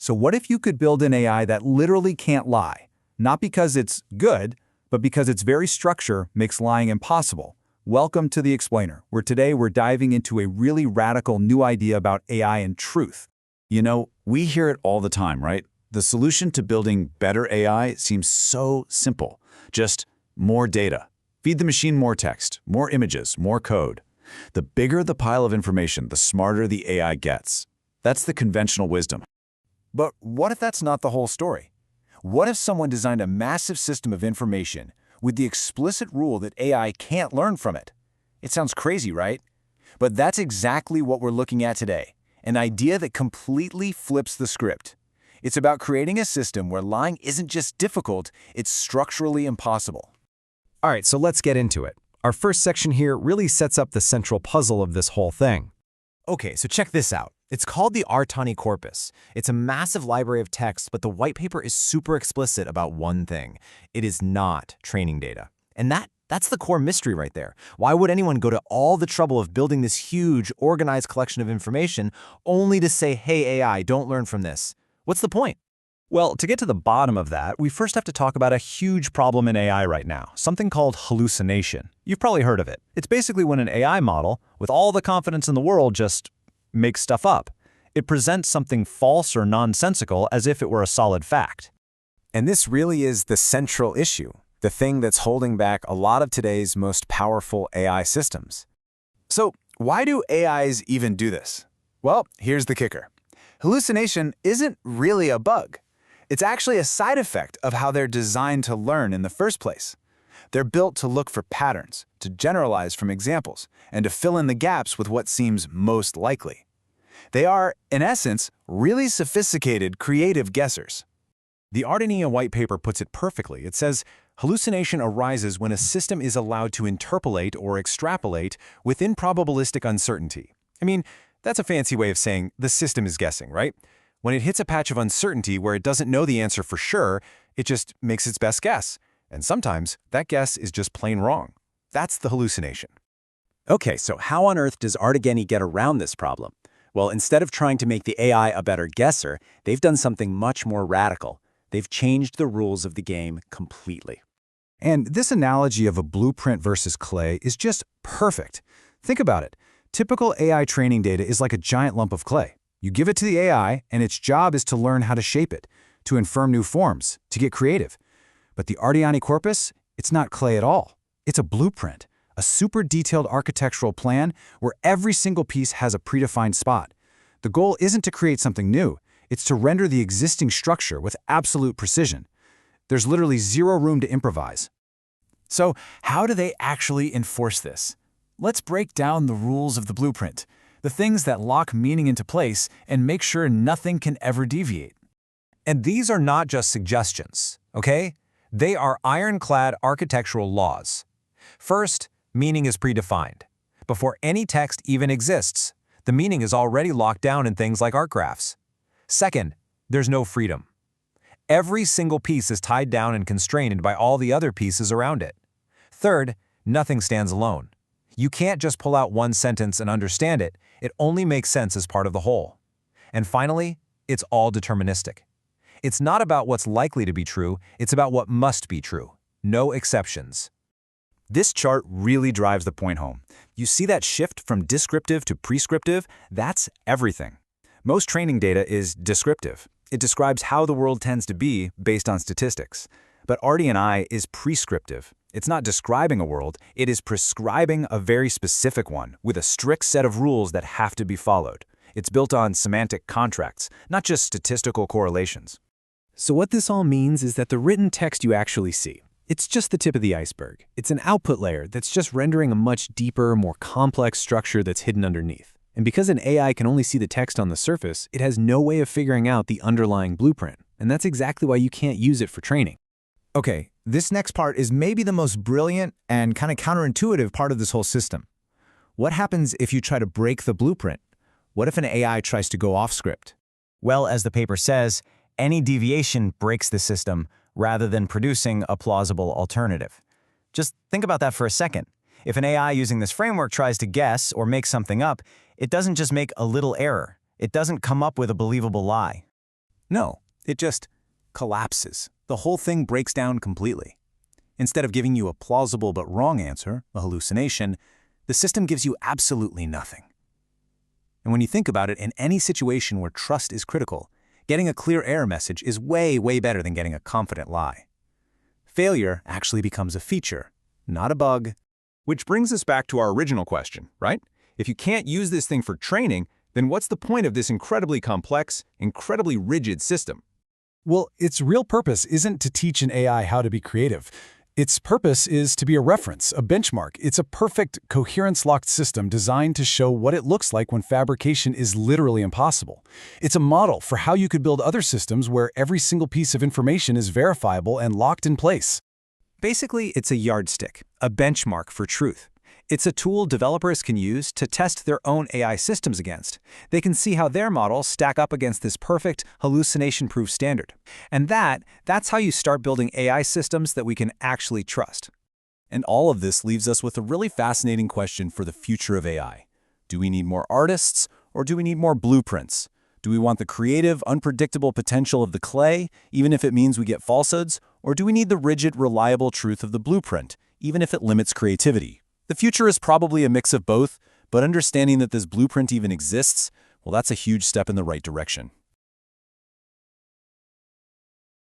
So what if you could build an AI that literally can't lie? Not because it's good, but because its very structure makes lying impossible. Welcome to The Explainer, where today we're diving into a really radical new idea about AI and truth. You know, we hear it all the time, right? The solution to building better AI seems so simple. Just more data. Feed the machine more text, more images, more code. The bigger the pile of information, the smarter the AI gets. That's the conventional wisdom. But what if that's not the whole story? What if someone designed a massive system of information with the explicit rule that AI can't learn from it? It sounds crazy, right? But that's exactly what we're looking at today, an idea that completely flips the script. It's about creating a system where lying isn't just difficult, it's structurally impossible. All right, so let's get into it. Our first section here really sets up the central puzzle of this whole thing. Okay, so check this out. It's called the ARTANI corpus. It's a massive library of text, but the white paper is super explicit about one thing. It is not training data. And that's the core mystery right there. Why would anyone go to all the trouble of building this huge, organized collection of information only to say, hey, AI, don't learn from this? What's the point? Well, to get to the bottom of that, we first have to talk about a huge problem in AI right now, something called hallucination. You've probably heard of it. It's basically when an AI model, with all the confidence in the world, just makes stuff up. It presents something false or nonsensical as if it were a solid fact. And this really is the central issue, the thing that's holding back a lot of today's most powerful AI systems. So, why do AIs even do this? Well, here's the kicker. Hallucination isn't really a bug. It's actually a side effect of how they're designed to learn in the first place. They're built to look for patterns, to generalize from examples, and to fill in the gaps with what seems most likely. They are, in essence, really sophisticated, creative guessers. The ARTANI white paper puts it perfectly. It says, hallucination arises when a system is allowed to interpolate or extrapolate within probabilistic uncertainty. I mean, that's a fancy way of saying the system is guessing, right? When it hits a patch of uncertainty where it doesn't know the answer for sure, it just makes its best guess. And sometimes that guess is just plain wrong. That's the hallucination. Okay, so how on earth does ARTANI get around this problem? Well, instead of trying to make the AI a better guesser, they've done something much more radical. They've changed the rules of the game completely. And this analogy of a blueprint versus clay is just perfect. Think about it. Typical AI training data is like a giant lump of clay. You give it to the AI, and its job is to learn how to shape it, to inform new forms, to get creative. But the ARTANI corpus, it's not clay at all. It's a blueprint, a super detailed architectural plan where every single piece has a predefined spot. The goal isn't to create something new. It's to render the existing structure with absolute precision. There's literally zero room to improvise. So, how do they actually enforce this? Let's break down the rules of the blueprint, the things that lock meaning into place and make sure nothing can ever deviate. And these are not just suggestions, okay? They are ironclad architectural laws. First, meaning is predefined. Before any text even exists, the meaning is already locked down in things like art graphs. Second, there's no freedom. Every single piece is tied down and constrained by all the other pieces around it. Third, nothing stands alone. You can't just pull out one sentence and understand it. It only makes sense as part of the whole. And finally, it's all deterministic. It's not about what's likely to be true, it's about what must be true. No exceptions. This chart really drives the point home. You see that shift from descriptive to prescriptive? That's everything. Most training data is descriptive. It describes how the world tends to be based on statistics. But ARTANI is prescriptive. It's not describing a world, it is prescribing a very specific one with a strict set of rules that have to be followed. It's built on semantic contracts, not just statistical correlations. So what this all means is that the written text you actually see, it's just the tip of the iceberg. It's an output layer that's just rendering a much deeper, more complex structure that's hidden underneath. And because an AI can only see the text on the surface, it has no way of figuring out the underlying blueprint. And that's exactly why you can't use it for training. Okay, this next part is maybe the most brilliant and kind of counterintuitive part of this whole system. What happens if you try to break the blueprint? What if an AI tries to go off script? Well, as the paper says, any deviation breaks the system rather than producing a plausible alternative. Just think about that for a second. If an AI using this framework tries to guess or make something up, it doesn't just make a little error. It doesn't come up with a believable lie. No, it just collapses. The whole thing breaks down completely. Instead of giving you a plausible but wrong answer, a hallucination, the system gives you absolutely nothing. And when you think about it, in any situation where trust is critical, getting a clear error message is way, way better than getting a confident lie. Failure actually becomes a feature, not a bug. Which brings us back to our original question, right? If you can't use this thing for training, then what's the point of this incredibly complex, incredibly rigid system? Well, its real purpose isn't to teach an AI how to be creative. Its purpose is to be a reference, a benchmark. It's a perfect, coherence-locked system designed to show what it looks like when fabrication is literally impossible. It's a model for how you could build other systems where every single piece of information is verifiable and locked in place. Basically, it's a yardstick, a benchmark for truth. It's a tool developers can use to test their own AI systems against. They can see how their models stack up against this perfect, hallucination-proof standard. And that's how you start building AI systems that we can actually trust. And all of this leaves us with a really fascinating question for the future of AI. Do we need more artists, or do we need more blueprints? Do we want the creative, unpredictable potential of the clay, even if it means we get falsehoods? Or do we need the rigid, reliable truth of the blueprint, even if it limits creativity? The future is probably a mix of both, but understanding that this blueprint even exists, well, that's a huge step in the right direction.